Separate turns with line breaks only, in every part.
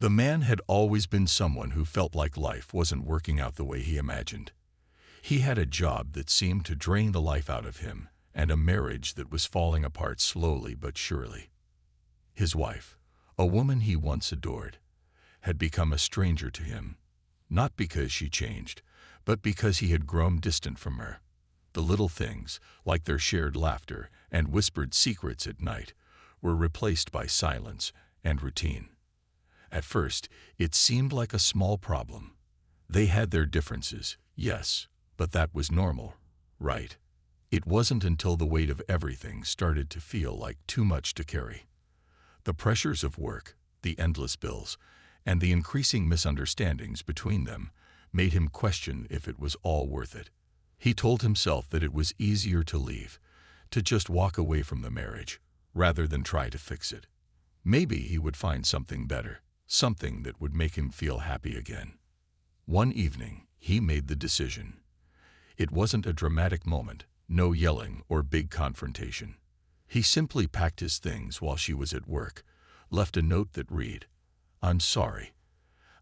The man had always been someone who felt like life wasn't working out the way he imagined. He had a job that seemed to drain the life out of him, and a marriage that was falling apart slowly but surely. His wife, a woman he once adored, had become a stranger to him, not because she changed, but because he had grown distant from her. The little things, like their shared laughter and whispered secrets at night, were replaced by silence and routine. At first, it seemed like a small problem. They had their differences, yes, but that was normal, right? It wasn't until the weight of everything started to feel like too much to carry. The pressures of work, the endless bills, and the increasing misunderstandings between them made him question if it was all worth it. He told himself that it was easier to leave, to just walk away from the marriage, rather than try to fix it. Maybe he would find something better, something that would make him feel happy again. One evening, he made the decision. It wasn't a dramatic moment, no yelling or big confrontation. He simply packed his things while she was at work, left a note that read, "I'm sorry.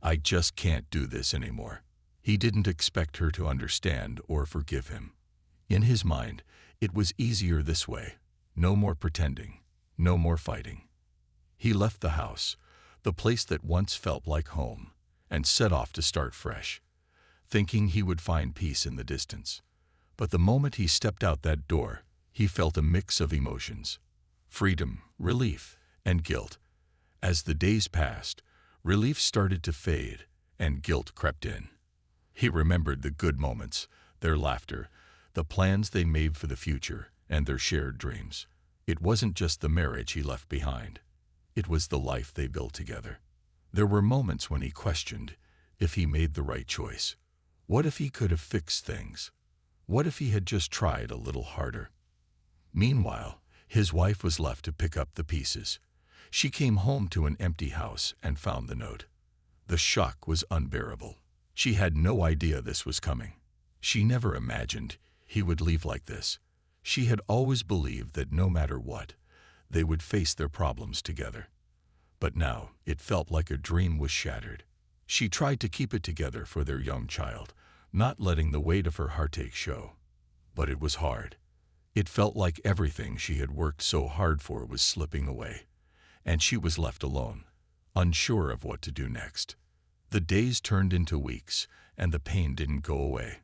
I just can't do this anymore." He didn't expect her to understand or forgive him. In his mind, it was easier this way. No more pretending, no more fighting. He left the house, the place that once felt like home, and set off to start fresh, thinking he would find peace in the distance. But the moment he stepped out that door, he felt a mix of emotions: freedom, relief, and guilt. As the days passed, relief started to fade, and guilt crept in. He remembered the good moments, their laughter, the plans they made for the future, and their shared dreams. It wasn't just the marriage he left behind. It was the life they built together. There were moments when he questioned if he made the right choice. What if he could have fixed things? What if he had just tried a little harder? Meanwhile, his wife was left to pick up the pieces. She came home to an empty house and found the note. The shock was unbearable. She had no idea this was coming. She never imagined he would leave like this. She had always believed that no matter what, they would face their problems together. But now it felt like a dream was shattered. She tried to keep it together for their young child, not letting the weight of her heartache show. But it was hard. It felt like everything she had worked so hard for was slipping away, and she was left alone, unsure of what to do next. The days turned into weeks, and the pain didn't go away.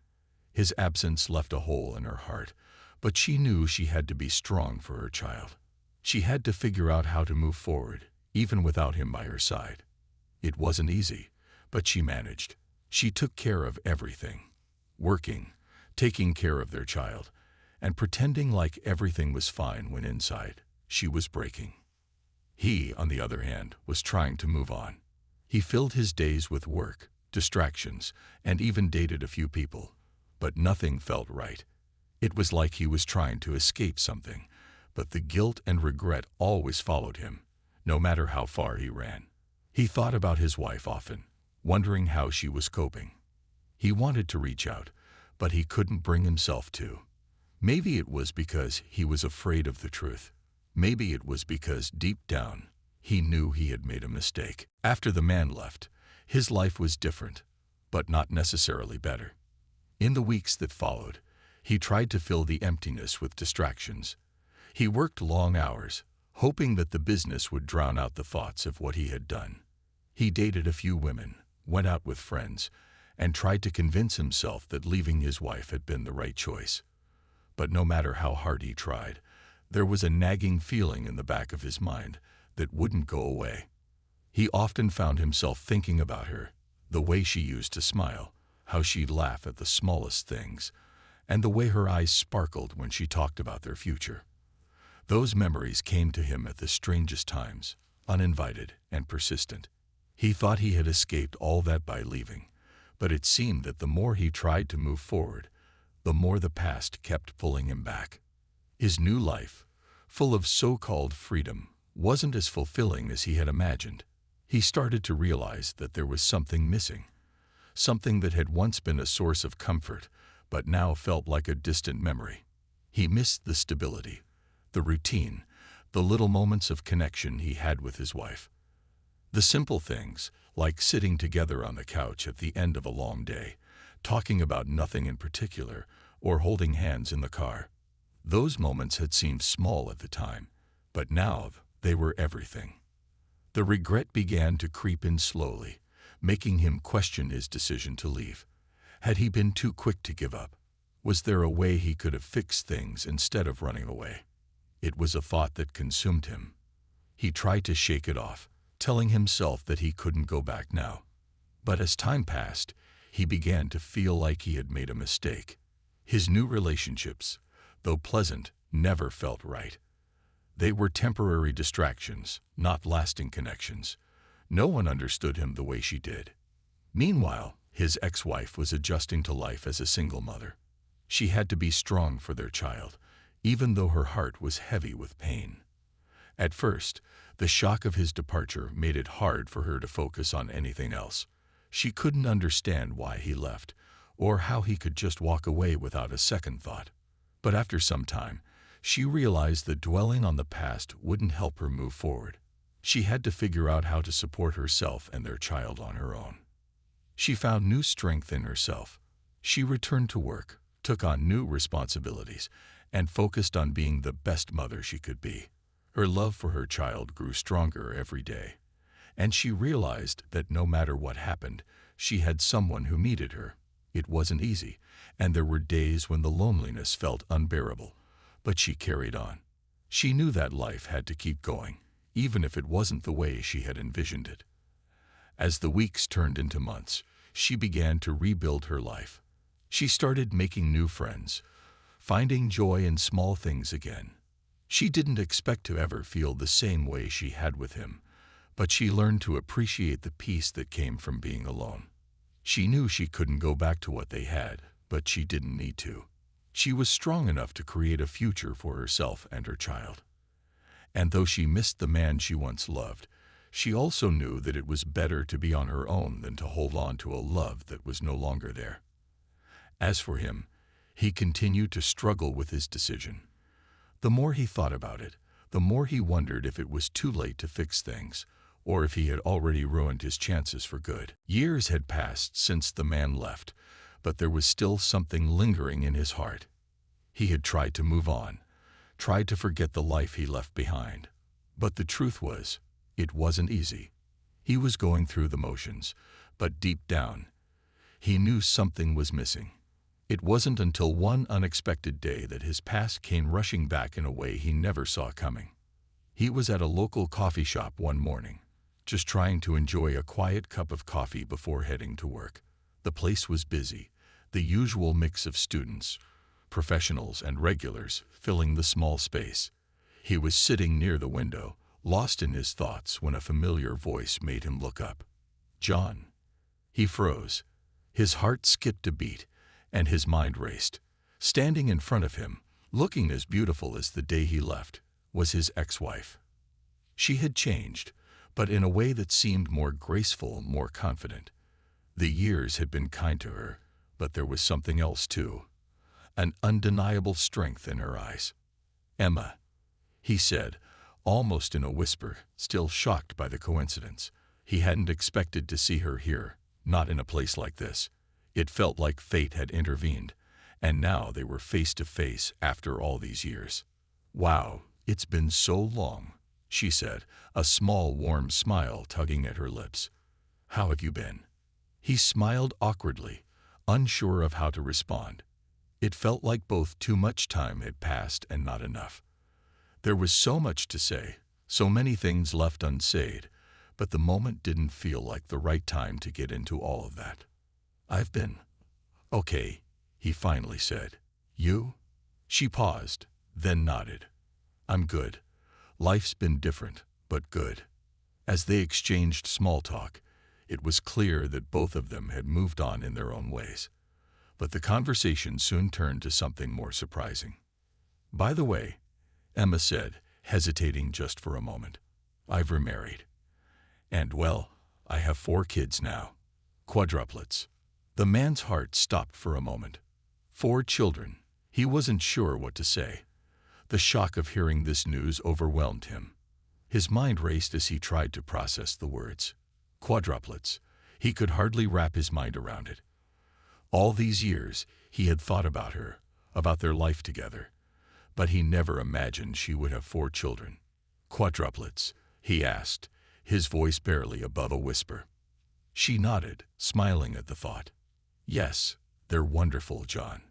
His absence left a hole in her heart, but she knew she had to be strong for her child. She had to figure out how to move forward, even without him by her side. It wasn't easy, but she managed. She took care of everything, working, taking care of their child, and pretending like everything was fine when inside she was breaking. He, on the other hand, was trying to move on. He filled his days with work, distractions, and even dated a few people, but nothing felt right. It was like he was trying to escape something, but the guilt and regret always followed him, no matter how far he ran. He thought about his wife often, wondering how she was coping. He wanted to reach out, but he couldn't bring himself to. Maybe it was because he was afraid of the truth. Maybe it was because deep down, he knew he had made a mistake. After the man left, his life was different, but not necessarily better. In the weeks that followed, he tried to fill the emptiness with distractions. He worked long hours, hoping that the business would drown out the thoughts of what he had done. He dated a few women, went out with friends, and tried to convince himself that leaving his wife had been the right choice. But no matter how hard he tried, there was a nagging feeling in the back of his mind that wouldn't go away. He often found himself thinking about her, the way she used to smile, how she'd laugh at the smallest things, and the way her eyes sparkled when she talked about their future. Those memories came to him at the strangest times, uninvited and persistent. He thought he had escaped all that by leaving, but it seemed that the more he tried to move forward, the more the past kept pulling him back. His new life, full of so-called freedom, wasn't as fulfilling as he had imagined. He started to realize that there was something missing, something that had once been a source of comfort, but now felt like a distant memory. He missed the stability, the routine, the little moments of connection he had with his wife. The simple things, like sitting together on the couch at the end of a long day, talking about nothing in particular, or holding hands in the car. Those moments had seemed small at the time, but now they were everything. The regret began to creep in slowly, making him question his decision to leave. Had he been too quick to give up? Was there a way he could have fixed things instead of running away? It was a thought that consumed him. He tried to shake it off, telling himself that he couldn't go back now. But as time passed, he began to feel like he had made a mistake. His new relationships, though pleasant, never felt right. They were temporary distractions, not lasting connections. No one understood him the way she did. Meanwhile, his ex-wife was adjusting to life as a single mother. She had to be strong for their child, even though her heart was heavy with pain. At first, the shock of his departure made it hard for her to focus on anything else. She couldn't understand why he left, or how he could just walk away without a second thought. But after some time, she realized that dwelling on the past wouldn't help her move forward. She had to figure out how to support herself and their child on her own. She found new strength in herself. She returned to work, took on new responsibilities, and focused on being the best mother she could be. Her love for her child grew stronger every day, and she realized that no matter what happened, she had someone who needed her. It wasn't easy, and there were days when the loneliness felt unbearable, but she carried on. She knew that life had to keep going, even if it wasn't the way she had envisioned it. As the weeks turned into months, she began to rebuild her life. She started making new friends, finding joy in small things again. She didn't expect to ever feel the same way she had with him, but she learned to appreciate the peace that came from being alone. She knew she couldn't go back to what they had, but she didn't need to. She was strong enough to create a future for herself and her child. And though she missed the man she once loved, she also knew that it was better to be on her own than to hold on to a love that was no longer there. As for him, he continued to struggle with his decision. The more he thought about it, the more he wondered if it was too late to fix things, or if he had already ruined his chances for good. Years had passed since the man left, but there was still something lingering in his heart. He had tried to move on, tried to forget the life he left behind. But the truth was, it wasn't easy. He was going through the motions, but deep down, he knew something was missing. It wasn't until one unexpected day that his past came rushing back in a way he never saw coming. He was at a local coffee shop one morning, just trying to enjoy a quiet cup of coffee before heading to work. The place was busy, the usual mix of students, professionals, and regulars filling the small space. He was sitting near the window, lost in his thoughts, when a familiar voice made him look up. "John." He froze. His heart skipped a beat, and his mind raced. Standing in front of him, looking as beautiful as the day he left, was his ex-wife. She had changed, but in a way that seemed more graceful, more confident. The years had been kind to her, but there was something else too. An undeniable strength in her eyes. "Emma," he said, almost in a whisper, still shocked by the coincidence. He hadn't expected to see her here, not in a place like this. It felt like fate had intervened, and now they were face to face after all these years. "Wow, it's been so long," she said, a small warm smile tugging at her lips. "How have you been?" He smiled awkwardly, unsure of how to respond. It felt like both too much time had passed and not enough. There was so much to say, so many things left unsaid, but the moment didn't feel like the right time to get into all of that. "I've been okay," he finally said. "You?" She paused, then nodded. "I'm good. Life's been different, but good." As they exchanged small talk, it was clear that both of them had moved on in their own ways. But the conversation soon turned to something more surprising. "By the way," Emma said, hesitating just for a moment, "I've remarried. And, well, I have 4 kids now. Quadruplets." The man's heart stopped for a moment. 4 children. He wasn't sure what to say. The shock of hearing this news overwhelmed him. His mind raced as he tried to process the words. Quadruplets. He could hardly wrap his mind around it. All these years, he had thought about her, about their life together, but he never imagined she would have 4 children. Quadruplets, he asked, his voice barely above a whisper. She nodded, smiling at the thought. Yes, they're wonderful, John.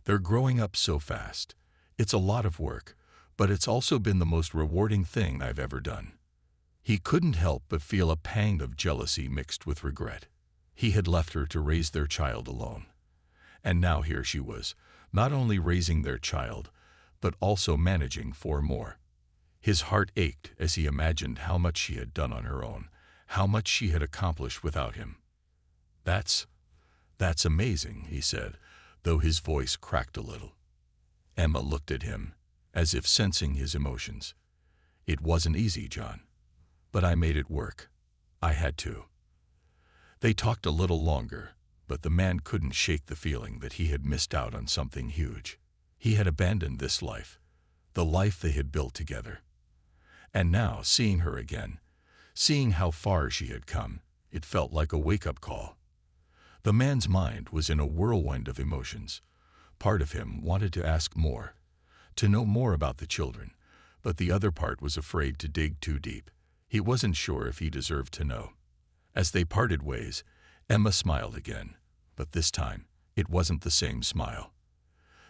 They're growing up so fast. It's a lot of work, but it's also been the most rewarding thing I've ever done. He couldn't help but feel a pang of jealousy mixed with regret. He had left her to raise their child alone. And now here she was, not only raising their child, but also managing 4 more. His heart ached as he imagined how much she had done on her own, how much she had accomplished without him. That's amazing, he said, though his voice cracked a little. Emma looked at him, as if sensing his emotions. It wasn't easy, John. But I made it work. I had to. They talked a little longer, but the man couldn't shake the feeling that he had missed out on something huge. He had abandoned this life, the life they had built together. And now, seeing her again, seeing how far she had come, it felt like a wake-up call. The man's mind was in a whirlwind of emotions. Part of him wanted to ask more, to know more about the children, but the other part was afraid to dig too deep. He wasn't sure if he deserved to know. As they parted ways, Emma smiled again, but this time it wasn't the same smile.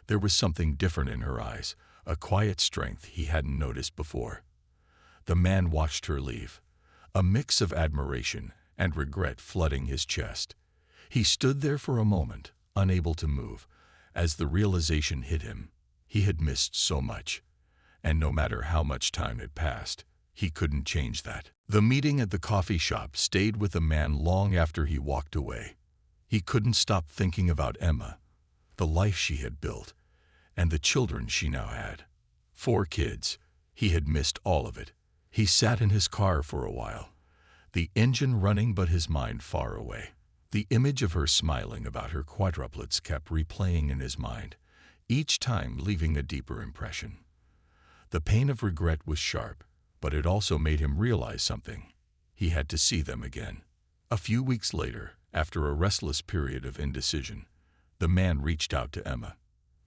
There was something different in her eyes, a quiet strength he hadn't noticed before. The man watched her leave, a mix of admiration and regret flooding his chest. He stood there for a moment, unable to move, as the realization hit him. He had missed so much, and no matter how much time had passed, he couldn't change that. The meeting at the coffee shop stayed with the man long after he walked away. He couldn't stop thinking about Emma, the life she had built, and the children she now had. 4 kids. He had missed all of it. He sat in his car for a while, the engine running but his mind far away. The image of her smiling about her quadruplets kept replaying in his mind, each time leaving a deeper impression. The pain of regret was sharp, but it also made him realize something. He had to see them again. A few weeks later, after a restless period of indecision, the man reached out to Emma.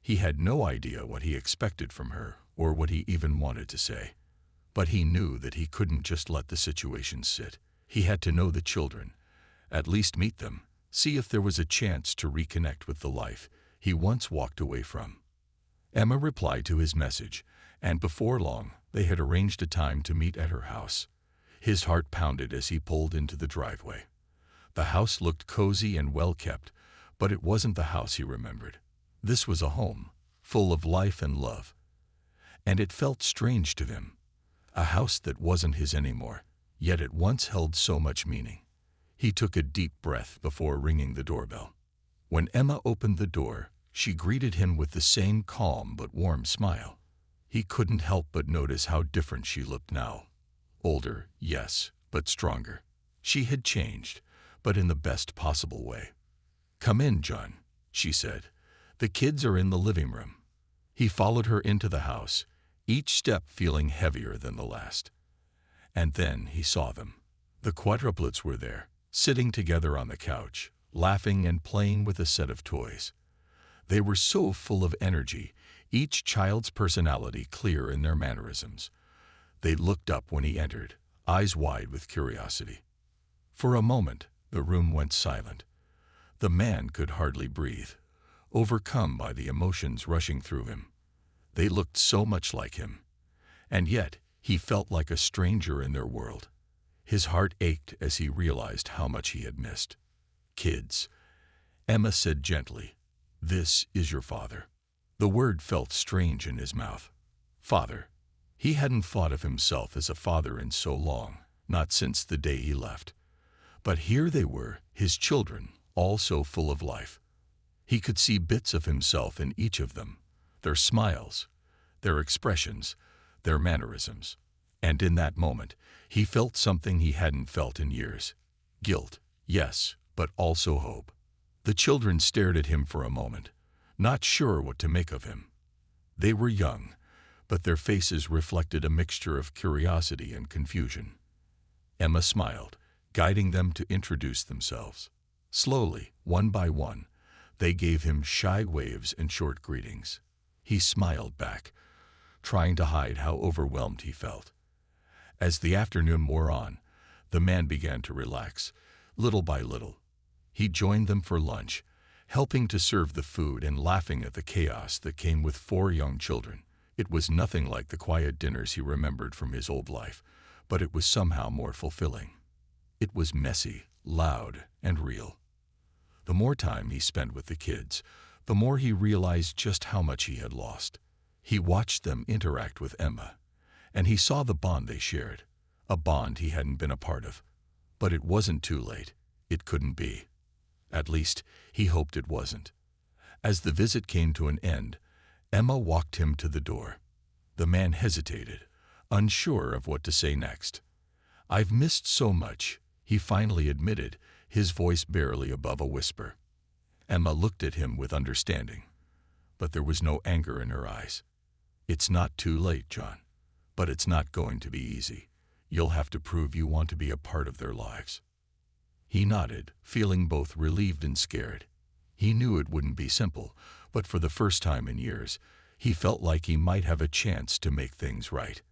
He had no idea what he expected from her or what he even wanted to say. But he knew that he couldn't just let the situation sit. He had to know the children, at least meet them, see if there was a chance to reconnect with the life he once walked away from. Emma replied to his message, and before long, they had arranged a time to meet at her house. His heart pounded as he pulled into the driveway. The house looked cozy and well-kept, but it wasn't the house he remembered. This was a home, full of life and love. And it felt strange to him. A house that wasn't his anymore, yet it once held so much meaning. He took a deep breath before ringing the doorbell. When Emma opened the door, she greeted him with the same calm but warm smile. He couldn't help but notice how different she looked now. Older, yes, but stronger. She had changed, but in the best possible way. "Come in, John," she said. "The kids are in the living room." He followed her into the house, each step feeling heavier than the last. And then he saw them. The quadruplets were there, sitting together on the couch, laughing and playing with a set of toys. They were so full of energy, each child's personality clear in their mannerisms. They looked up when he entered, eyes wide with curiosity. For a moment, the room went silent. The man could hardly breathe, overcome by the emotions rushing through him. They looked so much like him, and yet he felt like a stranger in their world. His heart ached as he realized how much he had missed. "Kids," Emma said gently, "this is your father." The word felt strange in his mouth. Father. He hadn't thought of himself as a father in so long, not since the day he left. But here they were, his children, all so full of life. He could see bits of himself in each of them, their smiles, their expressions, their mannerisms. And in that moment, he felt something he hadn't felt in years. Guilt, yes, but also hope. The children stared at him for a moment, not sure what to make of him. They were young, but their faces reflected a mixture of curiosity and confusion. Emma smiled, guiding them to introduce themselves. Slowly, one by one, they gave him shy waves and short greetings. He smiled back, trying to hide how overwhelmed he felt. As the afternoon wore on, the man began to relax, little by little. He joined them for lunch, helping to serve the food and laughing at the chaos that came with 4 young children. It was nothing like the quiet dinners he remembered from his old life, but it was somehow more fulfilling. It was messy, loud, and real. The more time he spent with the kids, the more he realized just how much he had lost. He watched them interact with Emma, and he saw the bond they shared, a bond he hadn't been a part of. But it wasn't too late. It couldn't be. At least, he hoped it wasn't. As the visit came to an end, Emma walked him to the door. The man hesitated, unsure of what to say next. "I've missed so much," he finally admitted, his voice barely above a whisper. Emma looked at him with understanding, but there was no anger in her eyes. "It's not too late, John, but it's not going to be easy. You'll have to prove you want to be a part of their lives." He nodded, feeling both relieved and scared. He knew it wouldn't be simple, but for the first time in years, he felt like he might have a chance to make things right.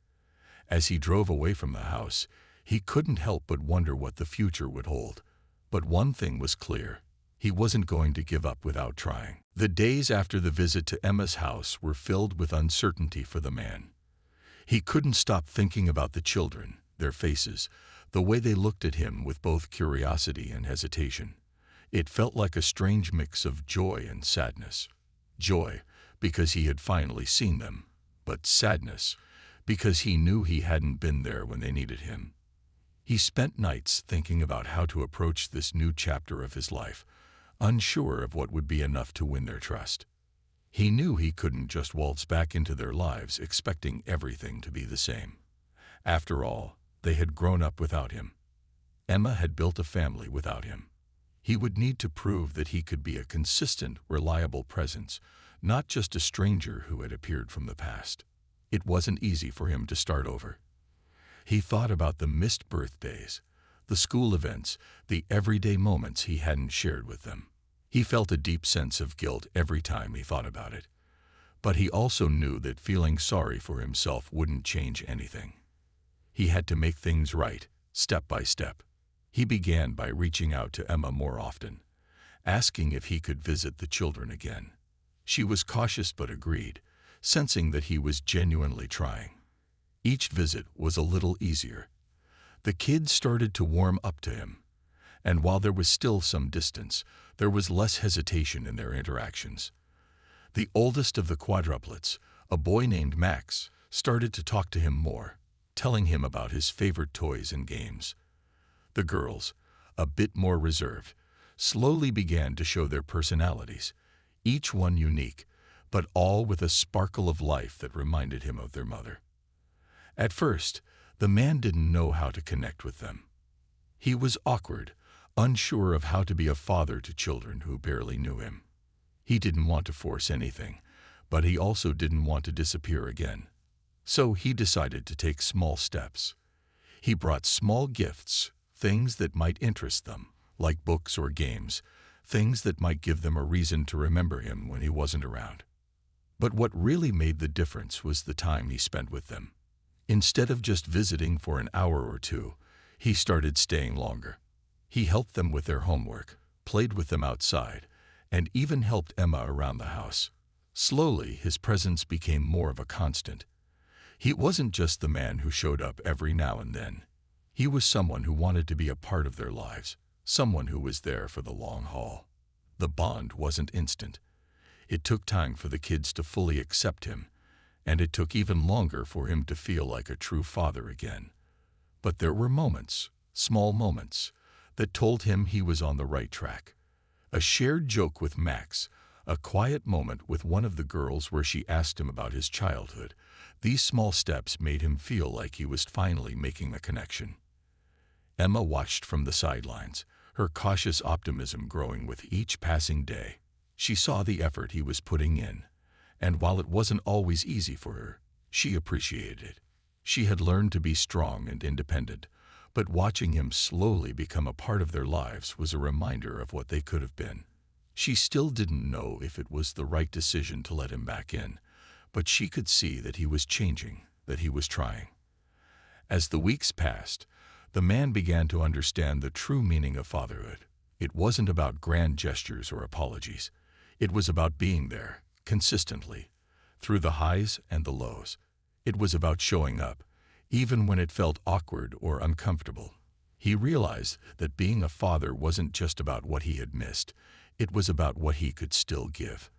As he drove away from the house, he couldn't help but wonder what the future would hold. But one thing was clear. He wasn't going to give up without trying. The days after the visit to Emma's house were filled with uncertainty for the man. He couldn't stop thinking about the children, their faces, the way they looked at him with both curiosity and hesitation. It felt like a strange mix of joy and sadness. Joy, because he had finally seen them, but sadness, because he knew he hadn't been there when they needed him. He spent nights thinking about how to approach this new chapter of his life, unsure of what would be enough to win their trust. He knew he couldn't just waltz back into their lives expecting everything to be the same. After all, they had grown up without him. Emma had built a family without him. He would need to prove that he could be a consistent, reliable presence, not just a stranger who had appeared from the past. It wasn't easy for him to start over. He thought about the missed birthdays, the school events, the everyday moments he hadn't shared with them. He felt a deep sense of guilt every time he thought about it. But he also knew that feeling sorry for himself wouldn't change anything. He had to make things right, step by step. He began by reaching out to Emma more often, asking if he could visit the children again. She was cautious but agreed, sensing that he was genuinely trying. Each visit was a little easier. The kids started to warm up to him, and while there was still some distance, there was less hesitation in their interactions. The oldest of the quadruplets, a boy named Max, started to talk to him more, telling him about his favorite toys and games. The girls, a bit more reserved, slowly began to show their personalities, each one unique, but all with a sparkle of life that reminded him of their mother. At first, the man didn't know how to connect with them. He was awkward, unsure of how to be a father to children who barely knew him. He didn't want to force anything, but he also didn't want to disappear again. So he decided to take small steps. He brought small gifts, things that might interest them, like books or games, things that might give them a reason to remember him when he wasn't around. But what really made the difference was the time he spent with them. Instead of just visiting for an hour or two, he started staying longer. He helped them with their homework, played with them outside, and even helped Emma around the house. Slowly, his presence became more of a constant. He wasn't just the man who showed up every now and then. He was someone who wanted to be a part of their lives, someone who was there for the long haul. The bond wasn't instant. It took time for the kids to fully accept him, and it took even longer for him to feel like a true father again. But there were moments, small moments, that told him he was on the right track. A shared joke with Max, a quiet moment with one of the girls where she asked him about his childhood. These small steps made him feel like he was finally making the connection. Emma watched from the sidelines, her cautious optimism growing with each passing day. She saw the effort he was putting in, and while it wasn't always easy for her, She appreciated it. She had learned to be strong and independent, but watching him slowly become a part of their lives was a reminder of what they could have been. She still didn't know if it was the right decision to let him back in, but she could see that he was changing, that he was trying. As the weeks passed, the man began to understand the true meaning of fatherhood. It wasn't about grand gestures or apologies. It was about being there, consistently, through the highs and the lows. It was about showing up, even when it felt awkward or uncomfortable. He realized that being a father wasn't just about what he had missed. It was about what he could still give.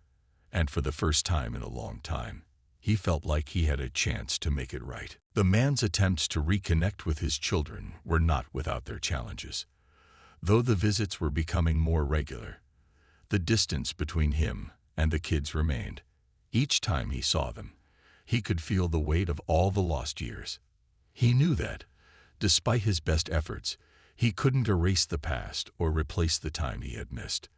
And for the first time in a long time, he felt like he had a chance to make it right. The man's attempts to reconnect with his children were not without their challenges. Though the visits were becoming more regular, the distance between him and the kids remained. Each time he saw them, he could feel the weight of all the lost years. He knew that, despite his best efforts, he couldn't erase the past or replace the time he had missed.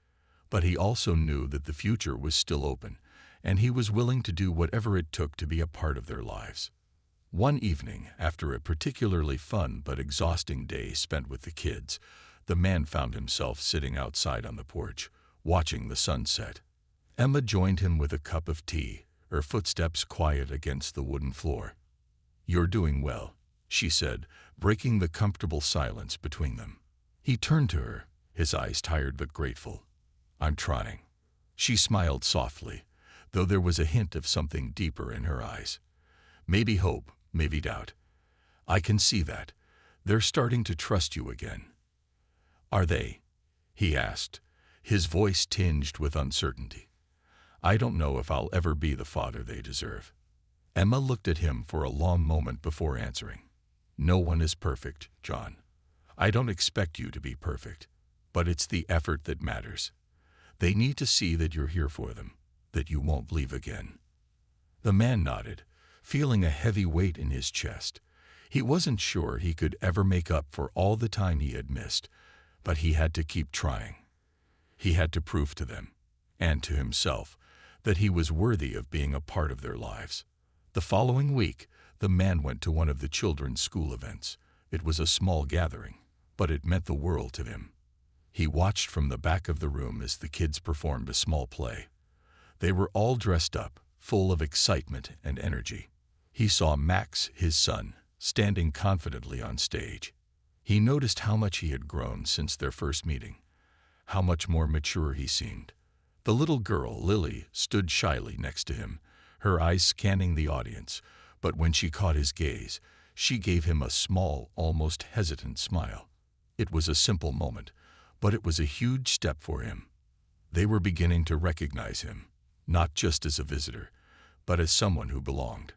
But he also knew that the future was still open, and he was willing to do whatever it took to be a part of their lives. One evening, after a particularly fun but exhausting day spent with the kids, the man found himself sitting outside on the porch, watching the sunset. Emma joined him with a cup of tea, her footsteps quiet against the wooden floor. "You're doing well," she said, breaking the comfortable silence between them. He turned to her, his eyes tired but grateful. "I'm trying." She smiled softly, though there was a hint of something deeper in her eyes. "Maybe hope, maybe doubt. I can see that. They're starting to trust you again." "Are they?" he asked, his voice tinged with uncertainty. "I don't know if I'll ever be the father they deserve." Emma looked at him for a long moment before answering. "No one is perfect, John. I don't expect you to be perfect, but it's the effort that matters. They need to see that you're here for them, that you won't leave again." The man nodded, feeling a heavy weight in his chest. He wasn't sure he could ever make up for all the time he had missed, but he had to keep trying. He had to prove to them, and to himself, that he was worthy of being a part of their lives. The following week, the man went to one of the children's school events. It was a small gathering, but it meant the world to him. He watched from the back of the room as the kids performed a small play. They were all dressed up, full of excitement and energy. He saw Max, his son, standing confidently on stage. He noticed how much he had grown since their first meeting, how much more mature he seemed. The little girl, Lily, stood shyly next to him, her eyes scanning the audience, but when she caught his gaze, she gave him a small, almost hesitant smile. It was a simple moment, but it was a huge step for him. They were beginning to recognize him, not just as a visitor, but as someone who belonged.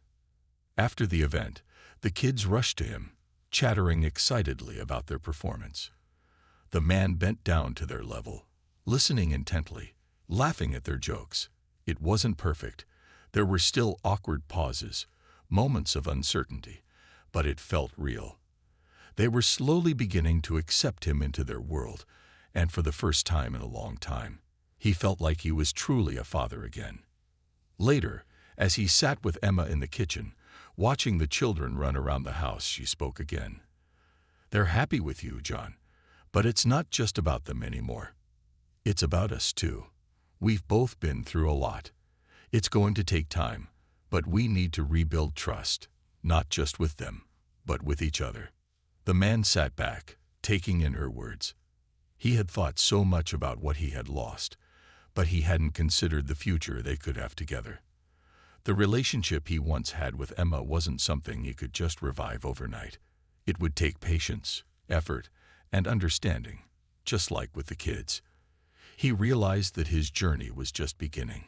After the event, the kids rushed to him, chattering excitedly about their performance. The man bent down to their level, listening intently, laughing at their jokes. It wasn't perfect. There were still awkward pauses, moments of uncertainty, but it felt real. They were slowly beginning to accept him into their world, and for the first time in a long time, he felt like he was truly a father again. Later, as he sat with Emma in the kitchen, watching the children run around the house, she spoke again. "They're happy with you, John, but it's not just about them anymore. It's about us too. We've both been through a lot. It's going to take time, but we need to rebuild trust, not just with them, but with each other." The man sat back, taking in her words. He had thought so much about what he had lost, but he hadn't considered the future they could have together. The relationship he once had with Emma wasn't something he could just revive overnight. It would take patience, effort, and understanding, just like with the kids. He realized that his journey was just beginning.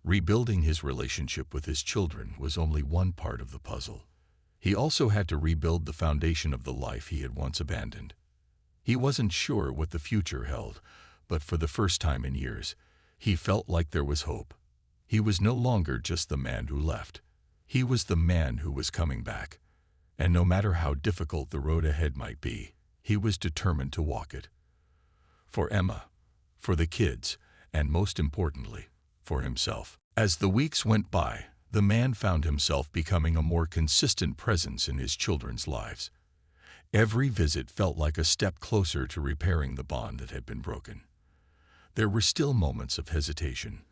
Rebuilding his relationship with his children was only one part of the puzzle. He also had to rebuild the foundation of the life he had once abandoned. He wasn't sure what the future held, but for the first time in years, he felt like there was hope. He was no longer just the man who left. He was the man who was coming back. And no matter how difficult the road ahead might be, he was determined to walk it. For Emma, for the kids, and most importantly, for himself. As the weeks went by, The man found himself becoming a more consistent presence in his children's lives. Every visit felt like a step closer to repairing the bond that had been broken. There were still moments of hesitation,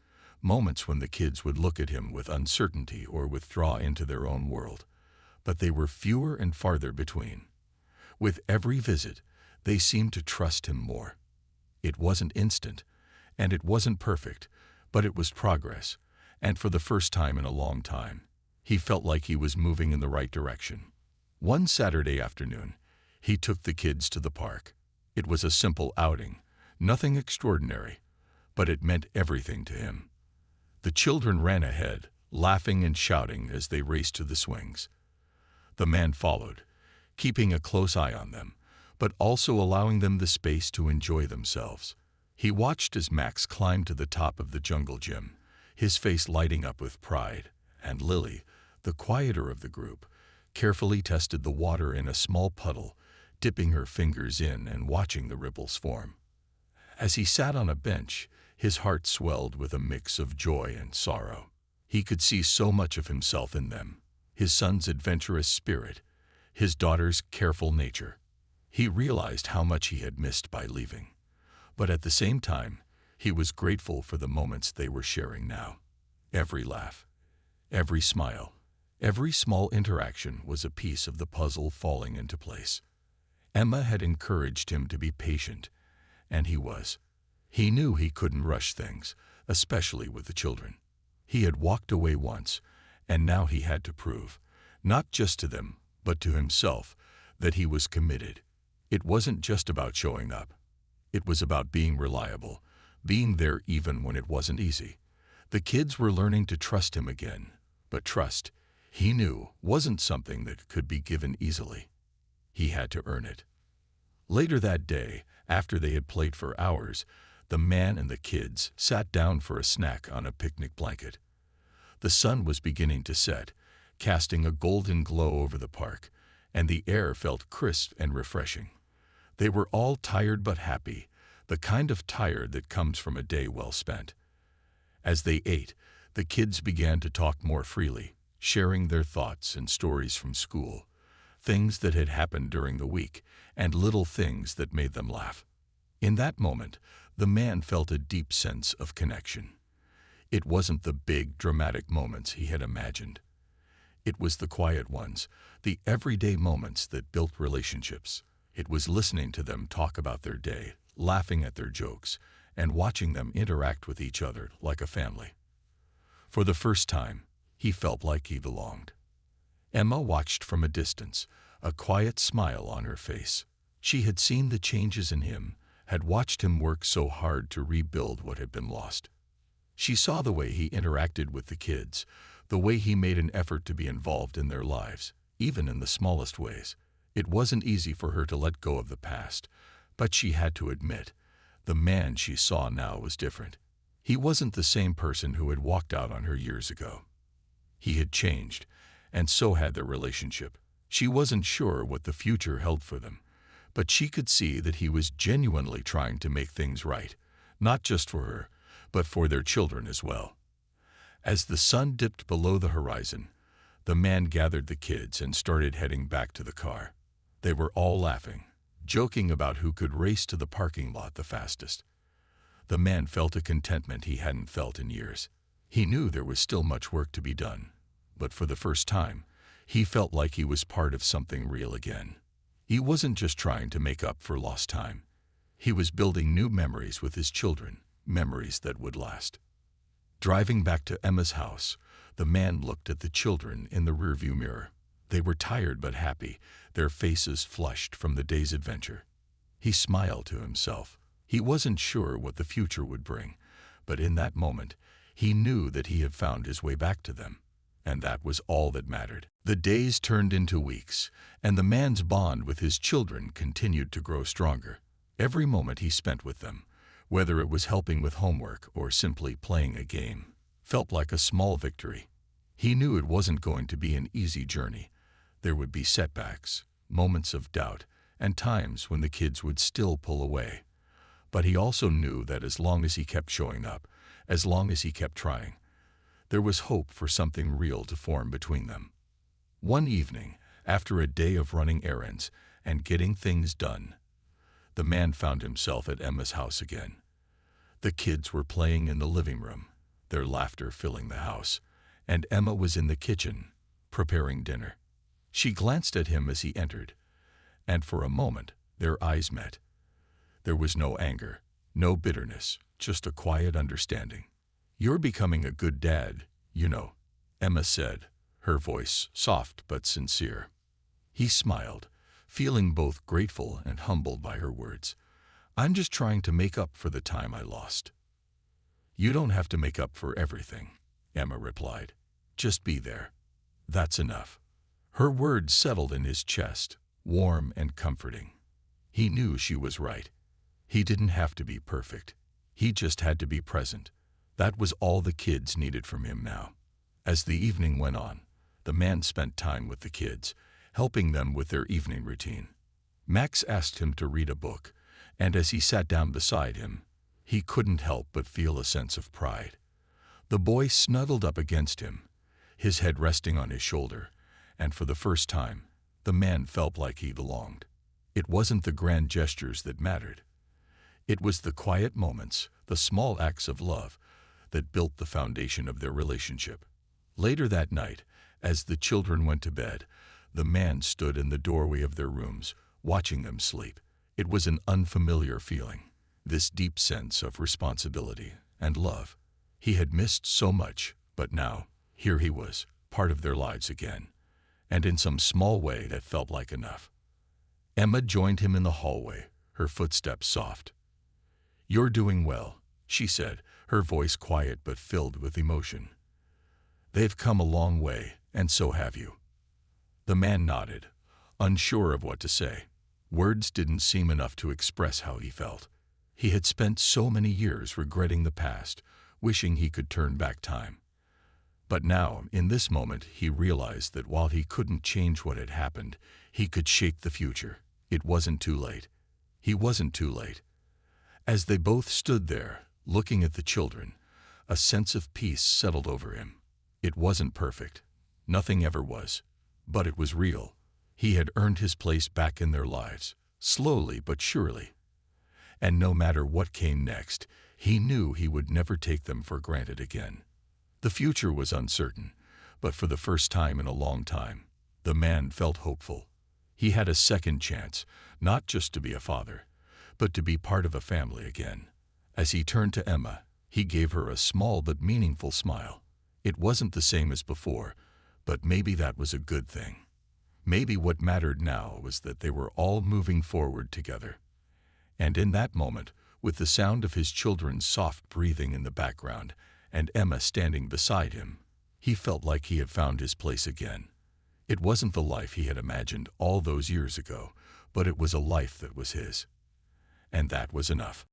moments when the kids would look at him with uncertainty or withdraw into their own world, but they were fewer and farther between. With every visit, they seemed to trust him more. It wasn't instant, and it wasn't perfect, but it was progress, and for the first time in a long time, he felt like he was moving in the right direction. One Saturday afternoon, he took the kids to the park. It was a simple outing, nothing extraordinary, but it meant everything to him. The children ran ahead, laughing and shouting as they raced to the swings. The man followed, keeping a close eye on them, but also allowing them the space to enjoy themselves. He watched as Max climbed to the top of the jungle gym, his face lighting up with pride, and Lily, the quieter of the group, carefully tested the water in a small puddle, dipping her fingers in and watching the ripples form. As he sat on a bench, his heart swelled with a mix of joy and sorrow. He could see so much of himself in them, his son's adventurous spirit, his daughter's careful nature. He realized how much he had missed by leaving, but at the same time, he was grateful for the moments they were sharing now. Every laugh, every smile, every small interaction was a piece of the puzzle falling into place. Emma had encouraged him to be patient, and he was. He knew he couldn't rush things, especially with the children. He had walked away once, and now he had to prove, not just to them, but to himself, that he was committed. It wasn't just about showing up. It was about being reliable, being there even when it wasn't easy. The kids were learning to trust him again, but trust, he knew, wasn't something that could be given easily. He had to earn it. Later that day, after they had played for hours, the man and the kids sat down for a snack on a picnic blanket. The sun was beginning to set, casting a golden glow over the park, and the air felt crisp and refreshing. They were all tired but happy, the kind of tired that comes from a day well spent. As they ate, the kids began to talk more freely, sharing their thoughts and stories from school, things that had happened during the week, and little things that made them laugh. In that moment, the man felt a deep sense of connection. It wasn't the big, dramatic moments he had imagined. It was the quiet ones, the everyday moments that built relationships. It was listening to them talk about their day, laughing at their jokes, and watching them interact with each other like a family. For the first time, he felt like he belonged. Emma watched from a distance, a quiet smile on her face. She had seen the changes in him, had watched him work so hard to rebuild what had been lost. She saw the way he interacted with the kids, the way he made an effort to be involved in their lives, even in the smallest ways. It wasn't easy for her to let go of the past, but she had to admit, the man she saw now was different. He wasn't the same person who had walked out on her years ago. He had changed, and so had their relationship. She wasn't sure what the future held for them, but she could see that he was genuinely trying to make things right, not just for her, but for their children as well. As the sun dipped below the horizon, the man gathered the kids and started heading back to the car. They were all laughing, joking about who could race to the parking lot the fastest. The man felt a contentment he hadn't felt in years. He knew there was still much work to be done, but for the first time, he felt like he was part of something real again. He wasn't just trying to make up for lost time. He was building new memories with his children, memories that would last. Driving back to Emma's house, the man looked at the children in the rearview mirror. They were tired but happy, their faces flushed from the day's adventure. He smiled to himself. He wasn't sure what the future would bring, but in that moment, he knew that he had found his way back to them, and that was all that mattered. The days turned into weeks, and the man's bond with his children continued to grow stronger. Every moment he spent with them, whether it was helping with homework or simply playing a game, felt like a small victory. He knew it wasn't going to be an easy journey. There would be setbacks, moments of doubt, and times when the kids would still pull away. But he also knew that as long as he kept showing up, as long as he kept trying, There was hope for something real to form between them. One evening, after a day of running errands and getting things done, the man found himself at Emma's house again. The kids were playing in the living room, their laughter filling the house, and Emma was in the kitchen, preparing dinner. She glanced at him as he entered, and for a moment their eyes met. There was no anger, no bitterness, just a quiet understanding. "You're becoming a good dad, you know," Emma said, her voice soft but sincere. He smiled, feeling both grateful and humbled by her words. "I'm just trying to make up for the time I lost." "You don't have to make up for everything," Emma replied. "Just be there. That's enough." Her words settled in his chest, warm and comforting. He knew she was right. He didn't have to be perfect. He just had to be present. That was all the kids needed from him now. As the evening went on, the man spent time with the kids, helping them with their evening routine. Max asked him to read a book, and as he sat down beside him, he couldn't help but feel a sense of pride. The boy snuggled up against him, his head resting on his shoulder, and for the first time, the man felt like he belonged. It wasn't the grand gestures that mattered. It was the quiet moments, the small acts of love, that built the foundation of their relationship. Later that night, as the children went to bed, the man stood in the doorway of their rooms, watching them sleep. It was an unfamiliar feeling, this deep sense of responsibility and love. He had missed so much, but now, here he was, part of their lives again, and in some small way that felt like enough. Emma joined him in the hallway, her footsteps soft. "You're doing well," she said, her voice quiet but filled with emotion. "They've come a long way, and so have you." The man nodded, unsure of what to say. Words didn't seem enough to express how he felt. He had spent so many years regretting the past, wishing he could turn back time. But now, in this moment, he realized that while he couldn't change what had happened, he could shape the future. It wasn't too late. He wasn't too late. As they both stood there, looking at the children, a sense of peace settled over him. It wasn't perfect. Nothing ever was. But it was real. He had earned his place back in their lives, slowly but surely. And no matter what came next, he knew he would never take them for granted again. The future was uncertain, but for the first time in a long time, the man felt hopeful. He had a second chance, not just to be a father, but to be part of a family again. As he turned to Emma, he gave her a small but meaningful smile. It wasn't the same as before, but maybe that was a good thing. Maybe what mattered now was that they were all moving forward together. And in that moment, with the sound of his children's soft breathing in the background and Emma standing beside him, he felt like he had found his place again. It wasn't the life he had imagined all those years ago, but it was a life that was his. And that was enough.